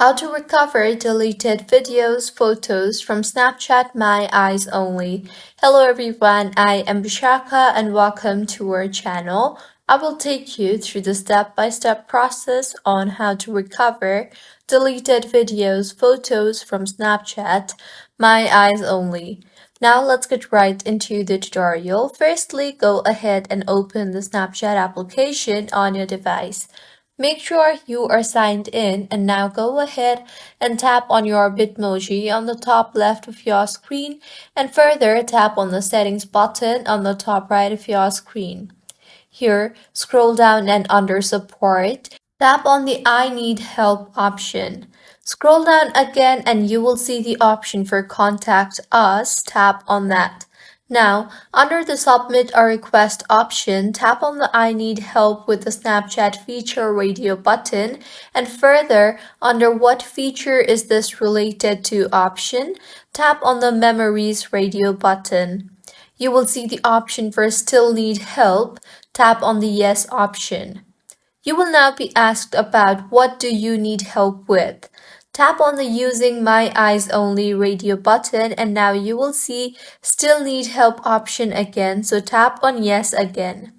How to recover deleted videos, photos from Snapchat My Eyes Only. Hello everyone, I am Bishaka and welcome to our channel. I will take you through the step-by-step process on how to recover deleted videos, photos from Snapchat My Eyes Only. Now let's get right into the tutorial. Firstly, go ahead and open the Snapchat application on your device. Make sure you are signed in and now go ahead and tap on your Bitmoji on the top left of your screen and further tap on the settings button on the top right of your screen. Here, scroll down and under support, tap on the I need help option. Scroll down again and you will see the option for contact us, tap on that. Now, under the Submit a Request option, tap on the I Need Help with the Snapchat Feature Radio button, and further, under What feature is this related to option, tap on the Memories Radio button. You will see the option for Still Need Help, tap on the Yes option. You will now be asked about what do you need help with. Tap on the Using My Eyes Only radio button and now you will see Still Need Help option again, so tap on Yes again.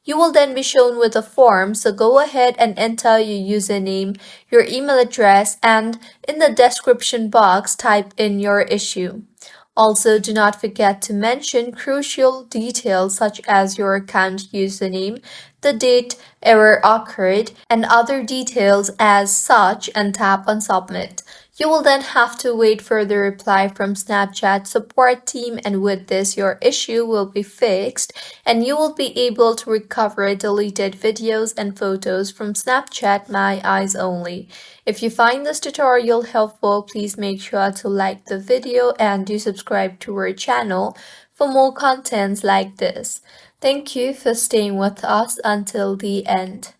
You will then be shown with a form, so go ahead and enter your username, your email address, and in the description box type in your issue. Also, do not forget to mention crucial details such as your account username, the date error occurred, and other details as such and tap on Submit. You will then have to wait for the reply from Snapchat support team, and with this your issue will be fixed and you will be able to recover deleted videos and photos from Snapchat My Eyes Only. If you find this tutorial helpful, please make sure to like the video and do subscribe to our channel for more contents like this. Thank you for staying with us until the end.